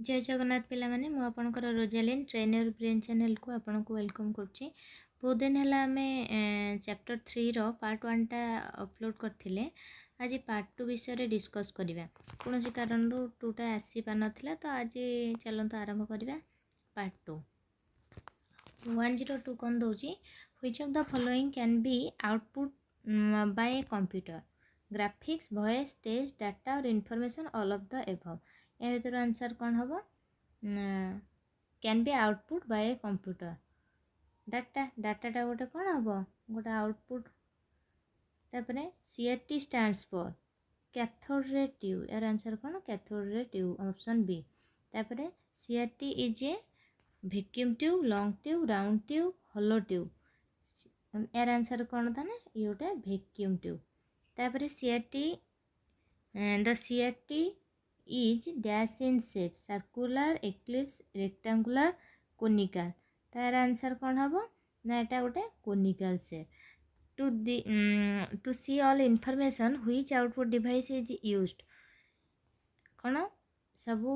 जय जगन्नाथ पिला माने मु आपनकर रोजालिन ट्रेनर ब्रेन चैनल को आपनको वेलकम करछि। बहुत दिन है आम चैप्टर 3 रो पार्ट 1 टा अपलोड करथिले। आज पार्ट 2 विषय डिस्कस करबा। कौन कारण 2 टा आसी पा नथिला तो आज चलंत आरंभ करबा पार्ट 2। 102 कौन दौची which of the following can be output by a computer graphics voice text data और information all of the above. या भर आंसर कौन हम can be output by a computer डाटाटा गोटे कौन हम गोटे आउटपुट। तापरे CRT stands for cathode ray tube. यार आंसर कौन cathode ray tube option B. तापरे CRT is a vacuum tube long tube round tube hollow tube. यार आंसर कौन था ये गोटे वैक्यूम ट्यूब। तापरे CRT the CRT is dash in shape circular eclipse rectangular conical। तार answer कौन हम ना एटा गोटे conical shape। to see all information which output device is used कौन सबू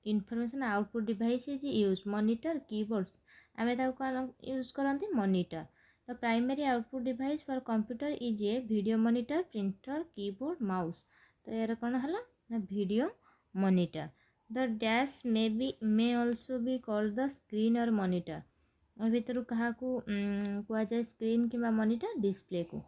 information output device is use monitor keyboards आम use करते monitor. The primary output device for computer is a video monitor printer keyboard mouse. तो यार कौन है ना video monitor. The dash may also be called the screen और monitor. भितर क्या कहुए स्क्रीन कि मॉनिटर डिस्प्ले को।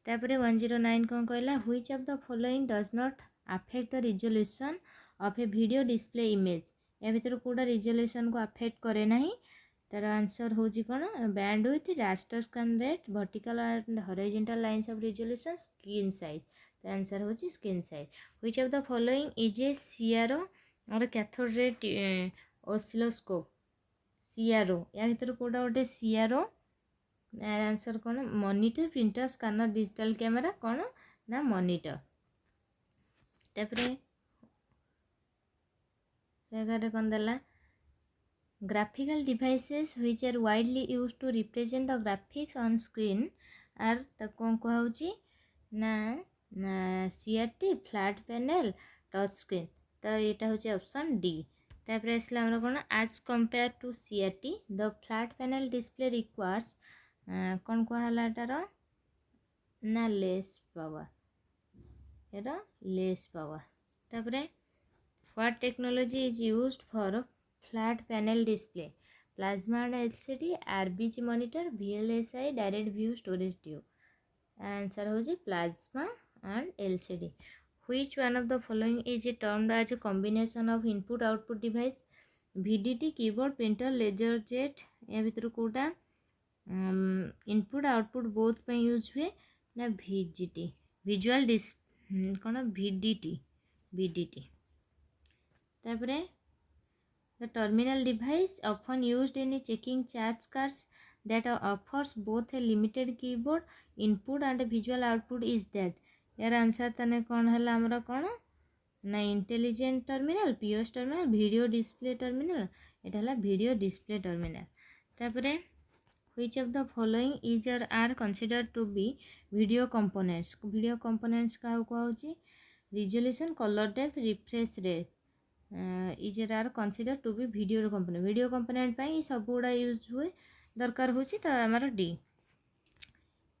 तापर 109 कौन कहला which of the following does not affect the resolution of A video display image. या भीतर कौटा रिजोल्यूशन को अफेक्ट करे नहीं। तार आंसर हूँ कौन bandwidth raster scan rate vertical and horizontal lines of resolution screen size. तो आंसर हूँ screen size. Which of the following is a CRO और कैथोड रे ऑसिलोस्कोप। सीआरओ या भीतर कौटा गोटे सीआरओ। आंसर कौन monitor printer scanner digital camera कौन ना monitor. तापरे कौन देला graphical devices which are widely used to represent the graphics on screen are तो कौन कहूँ ना CRT flat panel touch screen. तो यहाँ हूँ ऑप्शन डी। तापर आसला आमर कौन as compared to CRT the flat panel display requires कौन कहला तार ना लेस पावर यार लेस पावर। तापर what technology is used for flat panel display plasma and LCD RBG monitor VLSI direct view storage tube. Answer हो plasma and LCD. Which one of the following is termed as a combination of input output device VDT keyboard printer laser jet. या भीतर कौटा input output both पे use हुए ना VGT visual डिस कौन VDT VDT. तापरे the terminal device often used in checking charge cards that offers both a limited keyboard input and a visual output is that। यार आंसर तने कौन है आमर कौन ना intelligent terminal POS terminal video display terminal एटा है वीडियो डिस्प्ले टर्मिनल। तापरे which of the following is are considered to be video components क्या कहूँ resolution colour depth refresh rate is are consider to be video component सब गुड़ा use हुए दरकार हो आमर डी।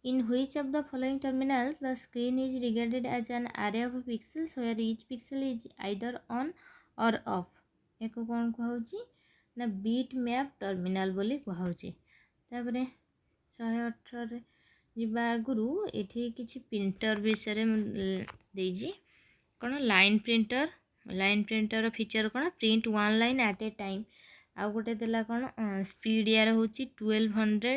In which of the following terminals the screen is regarded as an are of pixels where each pixel is either on or off. एक कौन कहूँ ना बीट मैप टर्मिनल बोली कहूँ। तापर 118 जावा आगुरु ये किसी प्रिंटर विषय देजी कौन लाइन प्रिंटर फीचर कौन print one line at a time. आउ गोटे देला कौन स्पीड यार हूँ 1200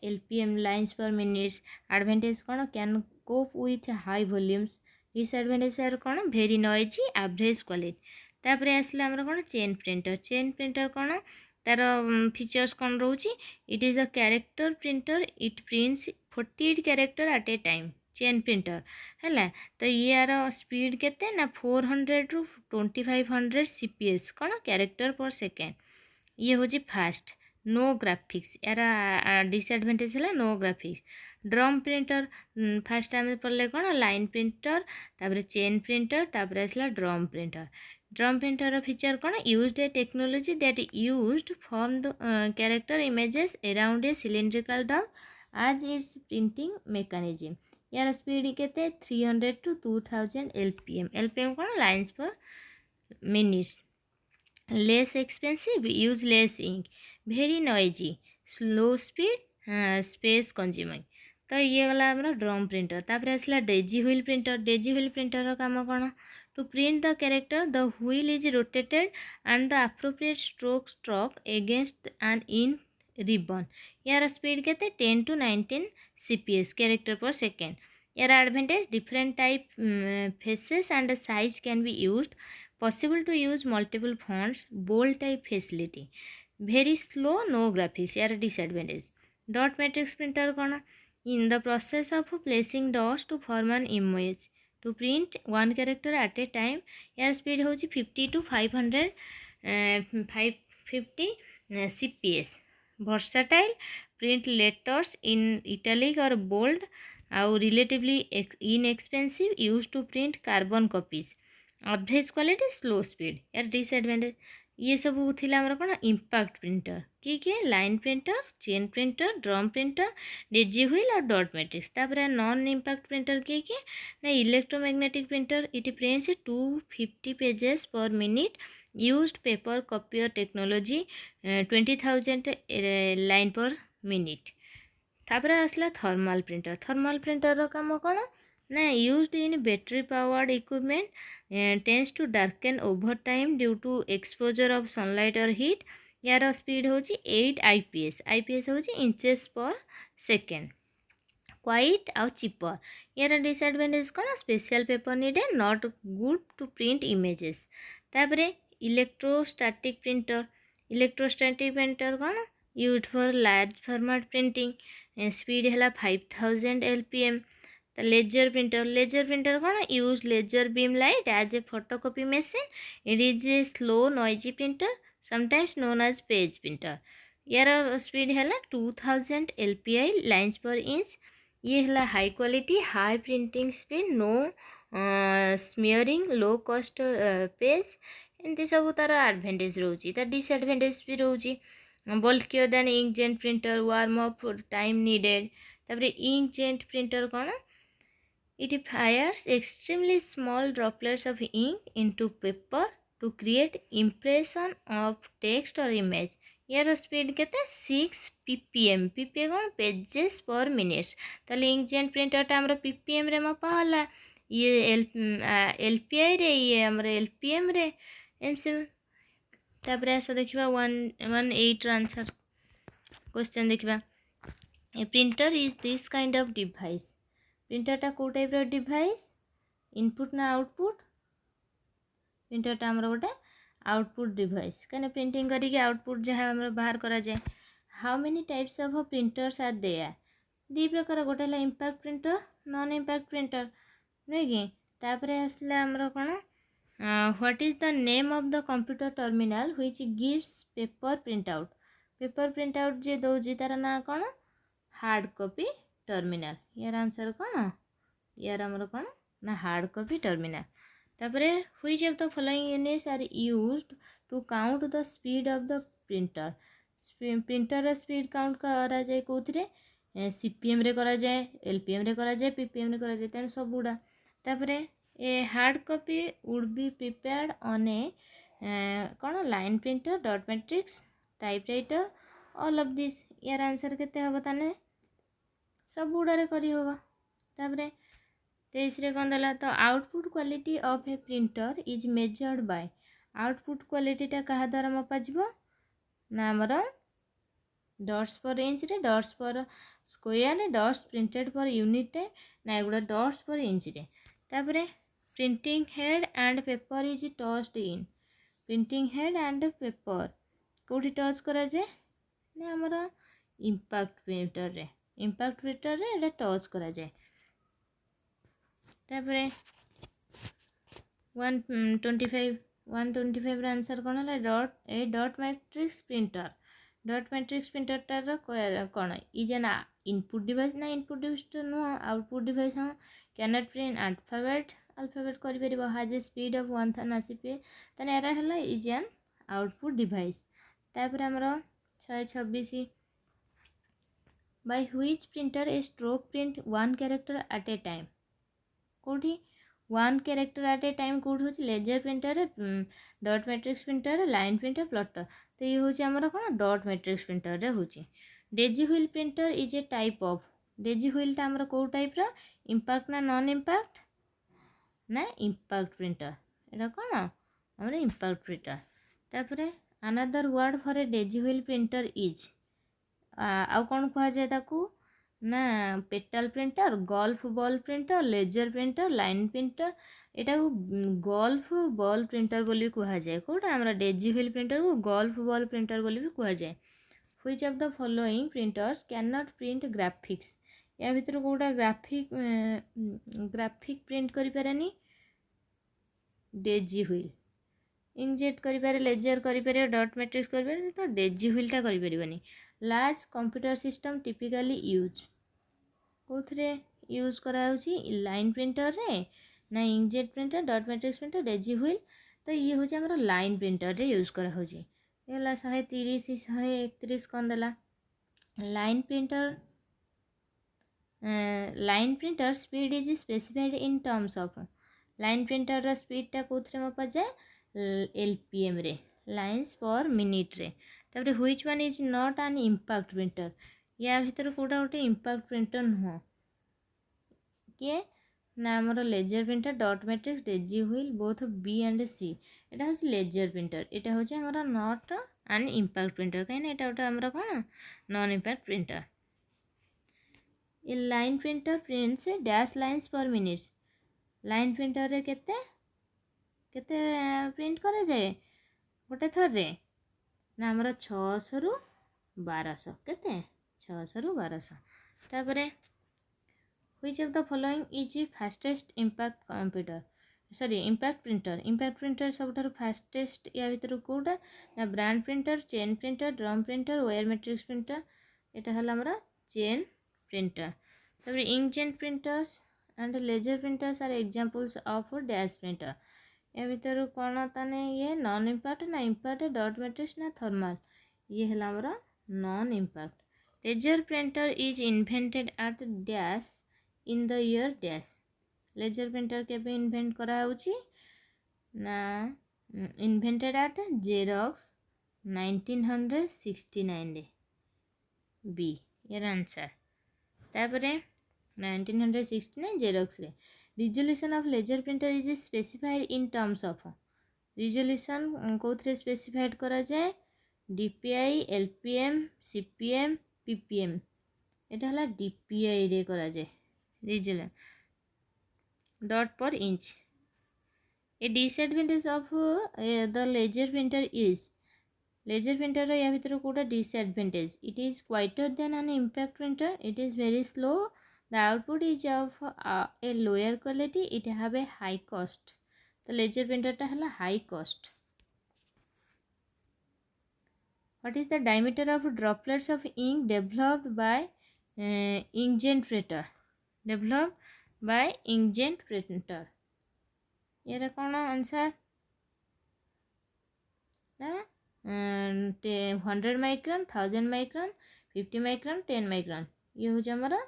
LPM lines per minutes. Advantage कौन can cope with high volumes. Disadvantage यार कौन वेरी नॉइजी एवरेज क्वालिटी। तापर आसला आमर कौन चेन प्रिंटर कौन तार फीचर्स कौन रोची it is the character printer it prints 48 character at a time chain printer है। तो यार स्पीड केते ना 400 ରୁ 2500 CPS कौन कैरेक्टर पर सेकेंड। ये हूँ फास्ट नो ग्राफिक्स यार डिसएडवांटेज है no graphics. Drum printer fast आम पढ़ले कौन लाइन प्रिंटर तापर चेन प्रिंटर तापर आसला drum printer. Drum printer feature कौन used a technology that used formed character images around a cylindrical drum आज इट्स प्रिंटिंग मेकानिज्म यार स्पीड केते 300 to 2000 LPM LPM कौन lines per minutes less expensive use less ink very noisy slow speed space consuming तो ये गला आमर drum printer तापर आसला डेजी व्हील प्रिंटर काम कौन to print the character the wheel is rotated and the appropriate stroke stroke against an in ribbon यार speed के 10 to 19 CPS character per second यार advantage different type faces and size can be used possible to use multiple fonts bold type facility very slow no graphics यार disadvantage dot matrix printer कौन in the process of placing dots to form an image to print one character at a time यार speed होची 50 to 500 550 CPS versatile print letters in italic or bold ଆଉ relatively inexpensive used to print carbon copies average quality slow speed यार disadvantage ये सब थिला हमर कोन impact printer किए line printer chain printer drum printer daisy wheel और dot matrix तापर नॉन इंपैक्ट प्रिंटर किए ना electromagnetic printer it prints 250 pages per minute used paper copier technology 20,000 line per minute तापर आसला थर्मल प्रिंटर काम कौन ना used in battery powered equipment tends to darken over time due to exposure of sunlight और heat यार speed होची 8 IPS होची inches per second quite आउ चिपर यार डिसएडवांटेज कौन special paper needed not good to print images तापर electrostatic printer कौन used for large format printing speed है 5000 LPM लेजर प्रिंटर कौन use laser beam light as a photocopy machine it is a slow noisy printer sometimes known as page printer यार speed है 2000 LPI lines पर inch ये है high quality high printing speed no smearing low cost page एमती सब तार advantage रोची तार डिसएडवांटेज भी रोची bulkier than inkjet printer warm up time needed तापर इंकजेट प्रिंटर कौन It fires extremely small droplets of ink into paper to create impression of text or image. यार स्पीड केते 6 ppm कौन पेजेस पर मिनिट्स ताले inkjet printer हमर ppm रे मपा होला ये LPI रे ये हमर LPM रे एमसे तापर ऐसा देखिबा 118 आंसर क्वेश्चन देखिबा a printer is this kind of device प्रिंटरटा कौ टाइप डिवाइस इनपुट ना आउटपुट प्रिंटरटा आमर गोटे आउटपुट डिवाइस कहीं प्रिंटिंग करके आउटपुट जहाँ आम बाहर करा जाए how many types of printers are there दी प्रकार गोटे है impact printer non impact printer नुहे कि तापर आसला आमर कौन what is the name of the computer terminal which gives paper print out जे दौजी तार ना कौन हार्ड कॉपी टर्मिनल यार आंसर कौन यार आमर कौन ना हार्ड कॉपी टर्मिनल तापर which of the following units are used to count the speed of the printer speed count करा जाए कौथिरे CPM रे करा जाए LPM रे करा जाए PPM रे करा जाए तेणु सब गुड़ा तापर a hard copy would be prepared on a कौन line printer dot matrix typewriter all of this यार आंसर केते हम ताने सब गुड़े करी होगा तापर 23 रे कौन देला तो output quality of a printer is measured by output क्वालिटीटा क्या द्वारा मपा ना आमर डट्स पर इंच रे dots per square dots printed per unit ना एगुड़ा डट्स पर इंच रे तापर printing head and paper is touched in printing head and paper कौटी टच करा जाए ना आमर इंपैक्ट प्रिंटर रे एटा टच करा जाए तापर 125 आंसर कौन है डॉट मैट्रिक्स प्रिंटर कौन इज एन इनपुट डिवाइस ना इनपुट डिवाइस तो नुह आउटपुट डिवाइस हाँ कैनट प्रिंट अल्फाबेट अल्फाबेट कर हाज ए स्पीड ऑफ 1080p ताने एरा हला इज एन आउटपुट डिवाइस। तापर हमर 126 by which printer a stroke print one character at a time कोठी one character at a time कोड हो laser printer dot matrix printer line printer plotter तो ये हूँ आमर कौन डॉट मैट्रिक्स प्रिंटर रे होची। Daisy wheel printer is a type of daisy व्हीलटा आमर कौ टाइप रो इम्पैक्ट ना नॉन इम्पैक्ट ना इम्पैक्ट प्रिंटर एटा कौन आमर इम्पैक्ट प्रिंटर। तापर another word for a daisy wheel printer is आउ कौन कह जाए ताकू ना petal printer golf ball printer laser printer line printer एटा को गल्फ बॉल प्रिंटर बोली कह जाए कोटा हमरा डेजी व्हील प्रिंटर को गल्फ बॉल प्रिंटर बोली भी कह जाए। Which of the following printers can not print graphics या भीतर कोटा ग्राफिक प्रिंट करि पारेनी डेजी व्हील इंकजेट करि पारे लेजर करि पारे डॉट मैट्रिक्स करि पारे तो डेजी व्हीलटा करि परिबनी। Large computer system typically use कोथरे यूज करा लाइन प्रिंटर रे ना inkjet printer dot matrix printer daisy wheel तो ये हूँ आमर लाइन प्रिंटर रे यूज करा 130 131 कौन देला line printer speed is specified in terms of line printer रो स्पीडटा कोथरे मपा जाए एलपीएम रे लाइन्स पर मिनिट रे। तापर which one is not an impact printer या भीतर कोटा गोटे इम्पैक्ट प्रिंटर नुह किए ना आमर laser printer dot matrix daisy wheel both B and C एटा हूँ लेजर प्रिंटर एटा हूँ आमर नॉट एन इम्पैक्ट प्रिंटर कहीं एटा गोटे आमर कौन non impact printer. A line printer prints dash lines per minutes line printer रे केते केते प्रिंट करे जाए गोटे थर रे ना आमर 600 रु 1200 केते 600 रु 1200। तापर which of the following is fastest impact computer sorry impact printer सब फास्टेस्ट या भीतर कोटा ना brand printer chain printer drum printer wire matrix printer एटा हला हमरा चेन प्रिंटर। तापर inkjet printers and laser printers are examples of dash printer या भीतर कौन ताने ये नॉन इम्पैक्ट ना इम्पैक्ट डॉट मैट्रिक्स ना थर्मल ये हला हमरा non impact. Laser printer is invented at dash in the year dash laser printer केबे इन्वेंट करा होची ना इन्वेंटेड एट जेरॉक्स 1969 रे बी यार आंसर। तापरे 1969 जेरॉक्स रे resolution of laser printer is specified in terms of resolution कोथरे specified करा जाए डीपीआई एलपीएम सीपीएम पीपीएम एटा हला डीपीआई रे करा जाए resolution dot per inch. A disadvantage of the laser printer is laser printer या भीतर कोटा disadvantage it is quieter than an impact printer it is very slow the output is of a lower quality it have a high cost तो laser प्रिंटरटा हला high cost. What is the diameter of droplets of ink developed by inkjet printer developed by inkjet printer यार कौन answer ना 100 micron 1000 micron 50 micron 10 micron ये हूँ हमारा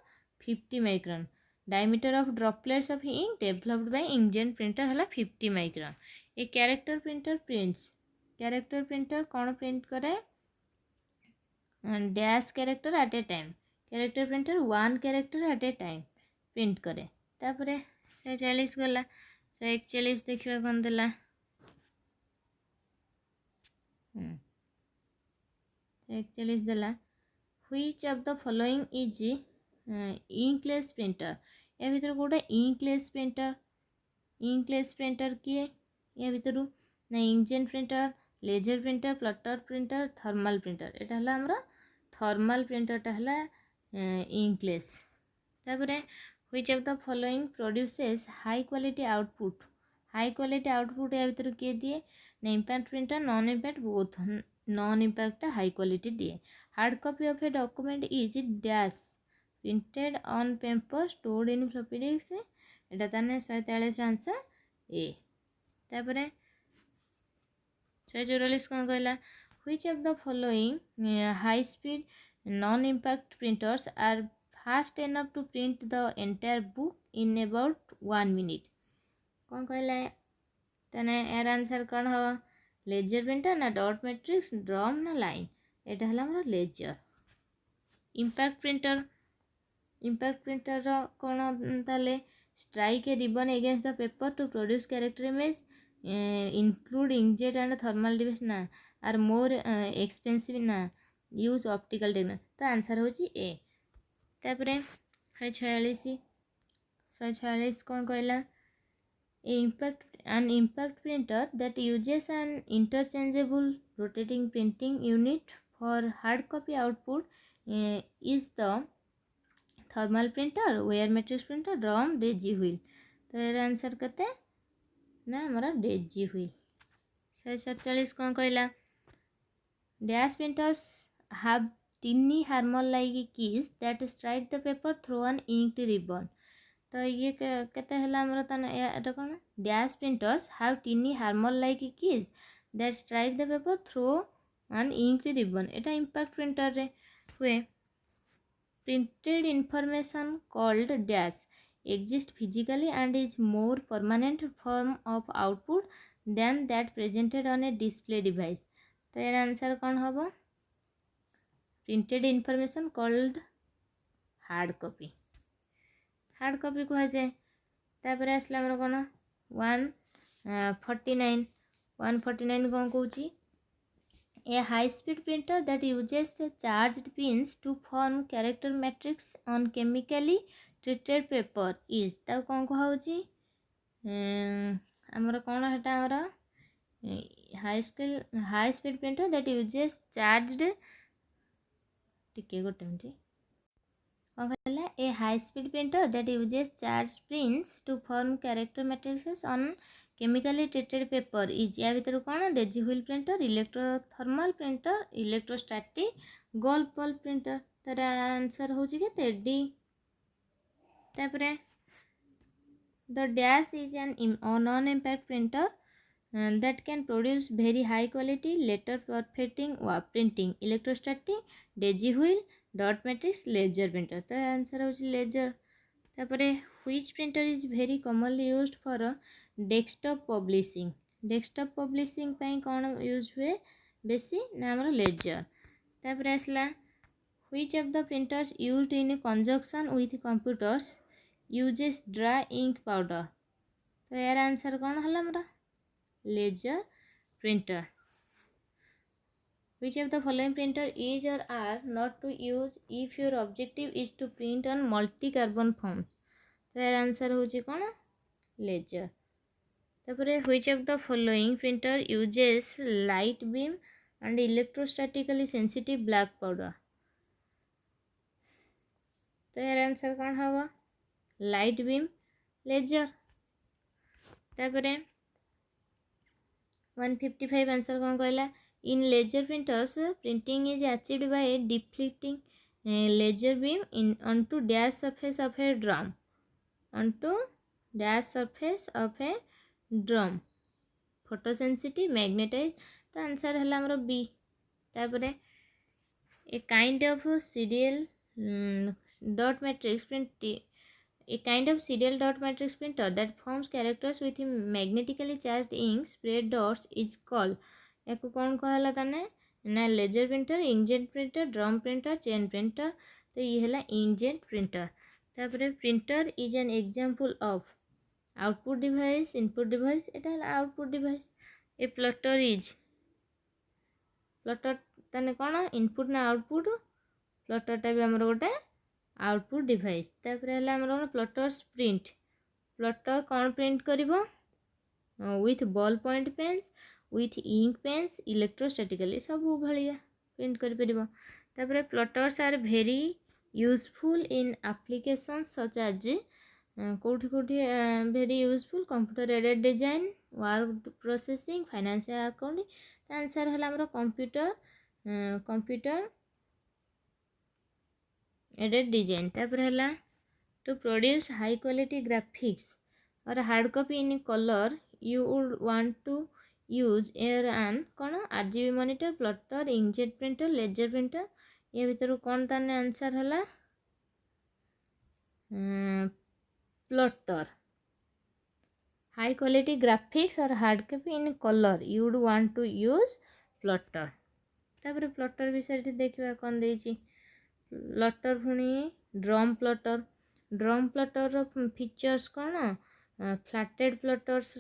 50 micron diameter of droplets of ink developed by inkjet printer हला 50 micron. A character printer prints character printer कौन print करे dash character at a time character printer one character at a time print करे। तापरे 140 गला 141 देखिए कौन देला 141 देला which of the following is inkless printer या भीतर कोटा इंकलेस प्रिंटर किए या भीतर ना inkjet printer laser printer plotter printer thermal printer एटा हला हमरा थर्मल प्रिंटरटा हला इंकलेस। तापरे which of the following produces high quality output या भीतर किए दिए ना impact printer non impact both non impact high quality दिए। Hard copy of a document is dash printed on paper stored in floppy disk एटा ताने 143 answer A. तापरे 144 कौन कहला which of the following high speed non impact printers are fast enough to print the entire book in about 1 minute कौन कहला ताने यार answer कौन हो लेजर प्रिंटर ना डॉट मैट्रिक्स ड्रम ना लाइन एटा हला हमर लेजर। इम्पैक्ट प्रिंटर कौन ताले strike a ribbon against the paper to produce character image include inkjet and thermal device ना आर मोर एक्सपेंसिव ना यूज ऑप्टिकल टेक्निक तो आंसर होची ए। तापरे 146 कौन कहला an impact printer that uses an interchangeable rotating printing unit for hard copy output is the thermal printer wire matrix printer drum daisy wheel तो यार answer करते ना हमारा डेजी हुई। 147 कौन कहला dash printers have tiny hammer like keys that strike the paper through an inked ribbon तो ये केते हला हमर तन एटा कोन dash printers have tiny hammer like keys that strike the paper through an inked ribbon एटा इम्पैक्ट प्रिंटर रे हुए। Printed information called dash exist physically and is more permanent form of output than that presented on a display device तो यार answer कौन होगा printed information called hard copy कह जाए। तापर आसला हमर कौन 149 कौन कहूँ A high speed printer that uses charged pins to form character matrix on chemically treated paper is ताको कौन कहूँ आमर कौन हेटा आमर high speed printer that uses charged टिके गोटे मिनट कौन कहला a high speed printer that uses charge prints to form character matrix on chemically treated paper is या भीतर कौन daisy wheel printer electrothermal printer electrostatic golf ball printer तार answer होची केते डी। तापरे the dash is an non impact printer that can produce very high quality letter perfecting printing electrostatic daisy wheel dot matrix laser printer तो answer होची laser. तापरे which printer is very commonly used for desktop publishing ପାଇଁ कौन use हुए बेसी ना हमर laser. तापरे आसला which of the printers used in conjunction with computers uses dry ink powder तो यार आंसर कौन हला हमरा laser printer। Which of the following printer is or are not to use if your objective is to print on multi-carbon forms तो यार answer होची कौन laser। तापरे which of the following printer uses light beam and electrostatically sensitive black powder तो यार answer कौन होगा light beam laser. तापरे 155 आंसर कौन कहला in laser printers printing is achieved by deflecting laser beam in onto dash surface of a drum photosensitive magnetized तो answer है हमरो बी। तापरे a kind of serial dot matrix printer that forms characters with magnetically charged ink spread dots is called याको कौन कहला ताने ना laser printer inkjet printer drum printer chain printer तो ये है इंकजेट प्रिंटर। तापरे printer is an example of output device input device एटा है आउटपुट डिवाइस। ए प्लटर ताने कौन इनपुट ना आउटपुट प्लटरटा भी हमर गोटे आउटपुट डिवाइस। तापरे है हमर प्लटर प्लटर कौन प्रिंट करिवो with ball point pens with ink pens electrostatically सब भाया प्रिंट कर परिबो। तापरे plotters are very useful in applications such as कोठी very useful computer aided design word processing financial accounting answer है हमर कंप्यूटर एडेड डिजाइन। तापर है to produce high quality graphics or a hard copy in color, you would want to use an कौन RGB monitor, plotter, inkjet printer, laser printer. ये भितर कौन ताने answer है plotter. High quality graphics or hard copy in color, you would want to use plotter. तापर प्लटर विषय देखा कौन देची प्लटर पुणी ड्रम प्लटर फीचर्स कौन फ्लैटेड प्लटर्स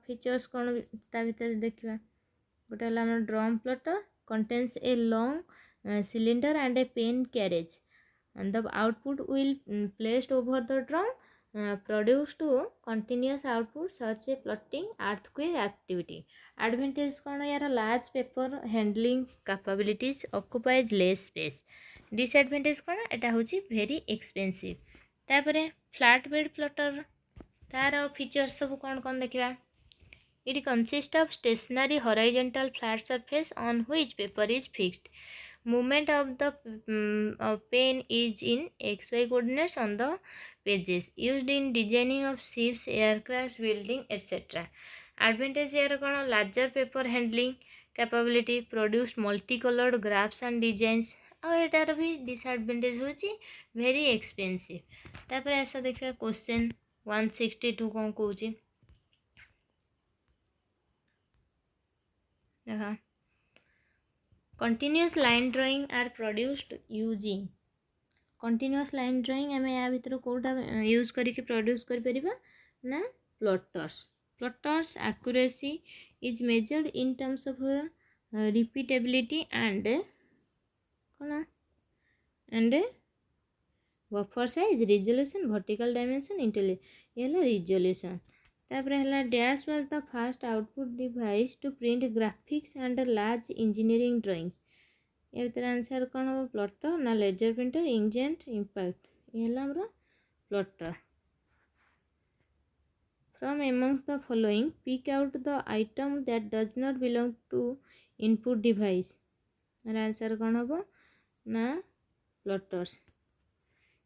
फीचर्स कौन ता भीतर देखा गोटे है drum plotter contains a long cylinder and a pen carriage and the output will placed over the drum produce to continuous output such a plotting earthquake activity. Advantage कौन यार large paper handling capabilities occupies less space. Disadvantage कौन एटा होची very expensive. तापरे flat bed plotter तार features सब कौन कौन देखिबा. It consists of stationary horizontal flat surface on which paper is fixed. Movement of the pen is in xy coordinates on the pages. Used in designing of ships, aircraft, building, etc. Advantage here कौन larger paper handling capability, produce multicolored graphs and designs. और एटार भी disadvantage होची very expensive. तापर ऐसा देखिए question 162 कौन कहूची देखा continuous line drawing are produced using continuous line drawing आम या भर कौटा यूज करके प्रोड्यूस कर ना plotters accuracy is measured in terms of repeatability and कौन and buffer size resolution vertical dimension intelligence ये रिजोल्यूशन तापर है dash was the fast output device to print graphics and large engineering drawings ये भर आंसर कौन हम प्लटर ना laser printer inkjet impact ये हमारा plotter from amongst the following pick out the item that does not belong to input device answer कौन हम ना plotters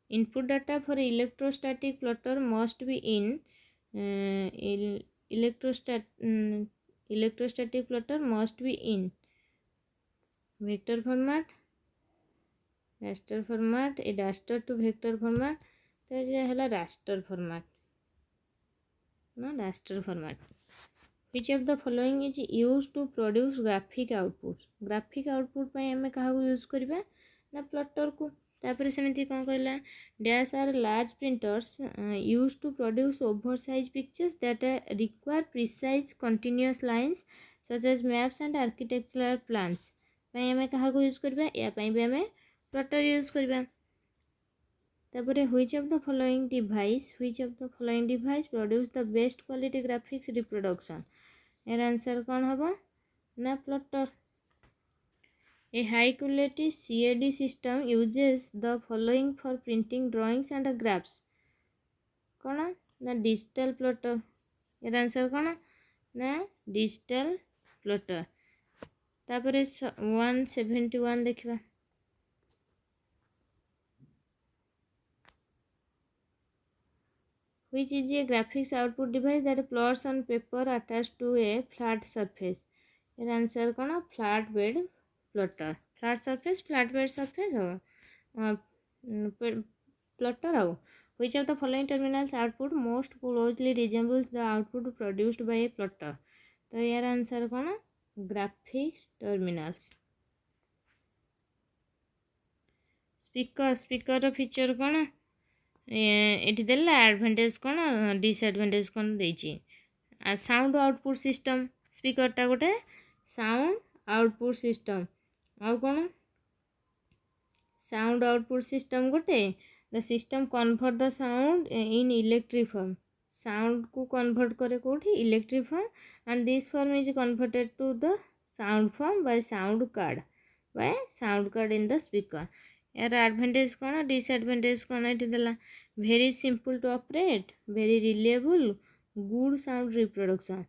input data for electrostatic plotter must be in electrostatic plotter must be in vector format, raster format, a raster to vector format. तो ये है raster format ना raster format. Which of the following is used to produce graphic outputs? graphic output पे हमें कहाँ को use करिबा ना प्लटर को. तापर सेमती कौन कहला dash are large printers use to produce over size pictures that require precise continuous lines such as maps and architectural plans पे हमें कहाँ को यूज करबा या पे भी हमें प्लटर यूज करबा. तापर which of the following device produce the best quality graphics reproduction यार आंसर कौन हम ना प्लटर. A high quality CAD system uses the following for printing drawings and graphs. कौन ना डिजिटल प्लटर यार आंसर कौन ना डिजिटल प्लटर. तापर 171 देखा which is a graphics output device that plots on paper attached to a flat surface. यार answer कौन flat bed plotter flat surface flat bed surface हो प्लटर हो. which of the following terminals output most closely resembles the output produced by a plotter. तो यार answer कौन graphics टर्मिनाल्स. Speaker feature कौन ये देला एडभांटेज कौन डिसएडभांटेज कौन देची. साउंड आउटपुट सिस्टम स्पीकरटा गोटे साउंड आउटपुट सिस्टम आउ कौन साउंड आउटपुट सिस्टम गोटे the system convert the sound in electric form sound को कन्वर्ट करे कोठी electric form and this form is converted to the sound form by sound card in the speaker. यार advantage कौन disadvantage कौन ये देला very simple to operate very reliable good sound reproduction.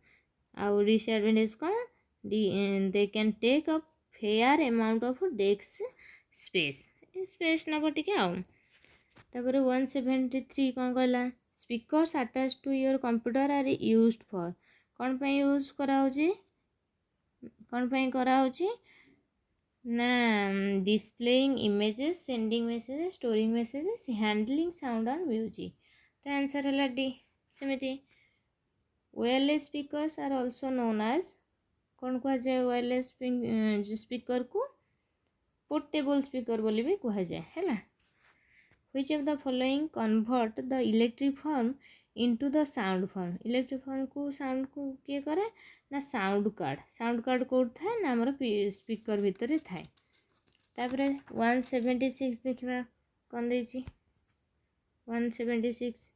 आउ disadvantage कौन they can take up fair amount of desk space नब टिके आउ. तापर 173 कौन कहला speakers attach to your computer are used for कौन पे यूज करा होची कौन पे करा होची ना displaying images sending messages storing messages handling sound and music तो आंसर है डी सेमिति wireless speakers are also known as कौन कह जाए वायरलेस स्पीकर को पोर्टेबल स्पीकर बोली भी कह जाए है which of the following convert the electric form into the sound form electric form को साउंड को किए करे ना साउंड कार्ड कोड थाए ना आमर स्पीकर भितर थाए तापरे 176 देखा कौन देछि 176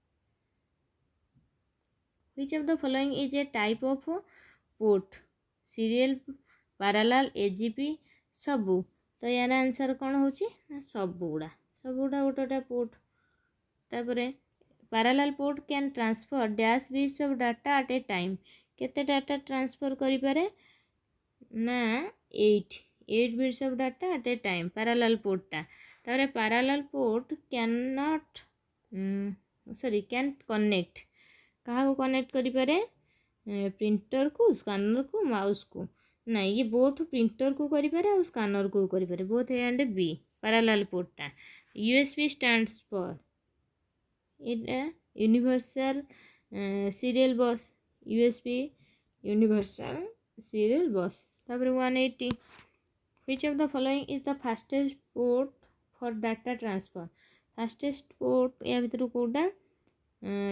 which of the following is a type of port serial parallel AGP सबू तो यार आंसर कौन होची ना सबूड़ा गोटे गोटे पोर्ट तापरे parallel port can transfer dash bits of data at a time केते डाटा ट्रांसफर करि पारे ना 8 bits of data at a time parallel पोर्टटा तापरे parallel port can not can connect कहा कनेक्ट करि पारे प्रिंटर को स्कैनर को माउस को ना ये बोथ प्रिंटर को करि पारे और स्कैनर को करि पारे both A and B parallel पोर्टटा USB stands for universal serial bus USB universal serial bus तापर 180 which of the following is the fastest port for data transfer fastest port या भीतर कोडा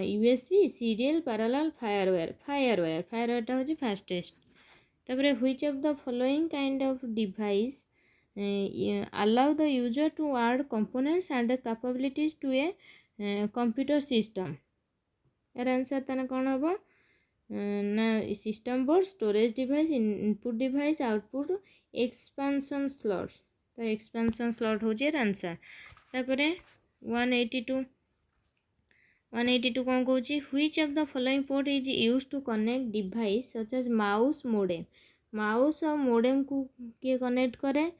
USB serial parallel firewire टा होची fastest तापर which of the following kind of device allow the user to add components and capabilities to a computer system यार answer तने कौन हम ना system board storage device input device output expansion slots तो expansion slot हो यार answer तापर 182 कौन कहूँ which of the following port is use to connect device such as mouse और मोडेम को किए कनेक्ट करे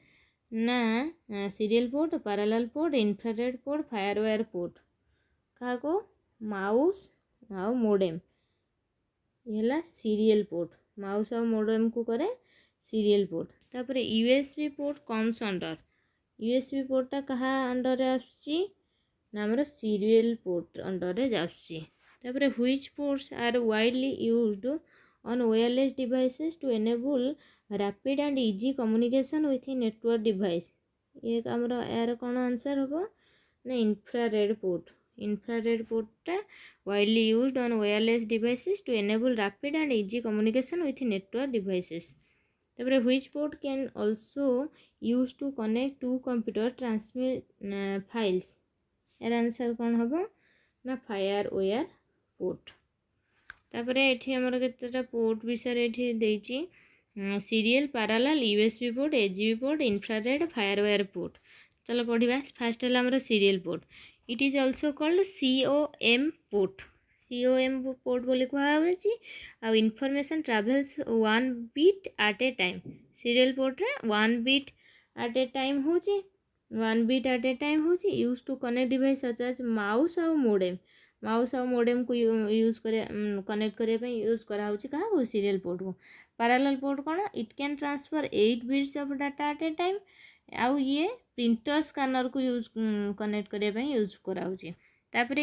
ना serial port parallel port infrared port firewire port क्या को माउस आ मोडेम ये सीरियल पोर्ट माउस आ मोडेम को करे सीरियल पोर्ट तापर USB port comes under USB पोर्टा कहा अंडर आसुची ना हमर सीरियल पोर्ट अंडर जाउची तापर which ports are widely used on wireless devices to enable rapid and easy communication with a network device ये हमरा यार कौन आंसर होगा ना infrared पोर्टा widely used on wireless devices to enable rapid and easy communication with network devices तापर which port can also used to connect two computer transmit files यार answer कौन होगा ना फायरवायर पोर्ट तापर ये आमर केतेटा पोर्ट विषय ये serial parallel USB port AGP port infrared firewire port चलो पढ़ा फास्ट है आमर serial port it is also called COM port बोली कहुच्छी आ information travels 1 bit at a time serial port रे 1 बीट एट ए टाइम होची 1 बीट एट ए टाइम होची use to connect device such as mouse और modem को use करे connect करने यूज करा क्या सीरियल पोर्ट को पैरेलल पोर्ट कौन it can transfer 8 bits of data at a time आउ ये प्रिंटर स्कैनर को यूज कनेक्ट करने यूज करापर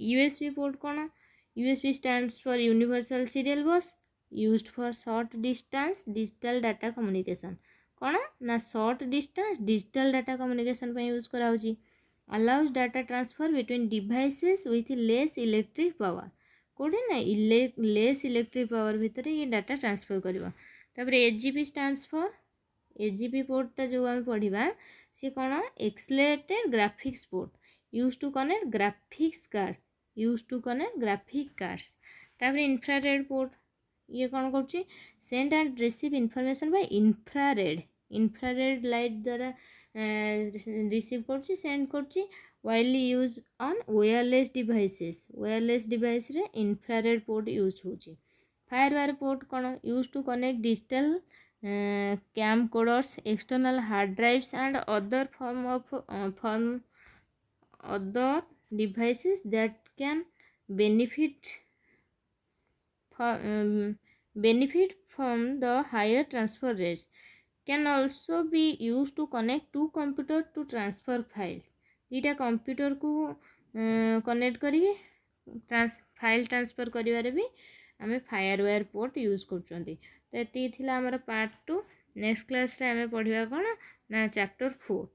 यूएसबी पोर्ट कौन USB stands for universal serial बस used for short distance digital data communication कौन ना short distance digital data communication use करा allows data transfer between devices with less electric power कोडे ना less electric power भितर ये data transfer करवा तापर एजीपी स्टैंड्स फॉर एजीपी पोर्टा जो आम पढ़ा सी कौन accelerated graphics port use to connect graphic cards तापर इंफ्रारेड पोर्ट ये कौन कर send and receive information by infrared light द्वारा रिसीव कर सेंड कर widely use on wireless device रे इंफ्रारेड पोर्ट यूज होची फायरवायर पोर्ट कौन use to connect digital camcorders external hard drives and other devices that can benefit benefit from the higher transfer rates can also be used to connect two computer to transfer files. दुईटा computer को connect करी file transfer करिवारे भी आमे फायरवेयर port use करछंती. तो एती थिला हमर part 2. Next class रे आमे पढिबा कोन ना चैप्टर 4.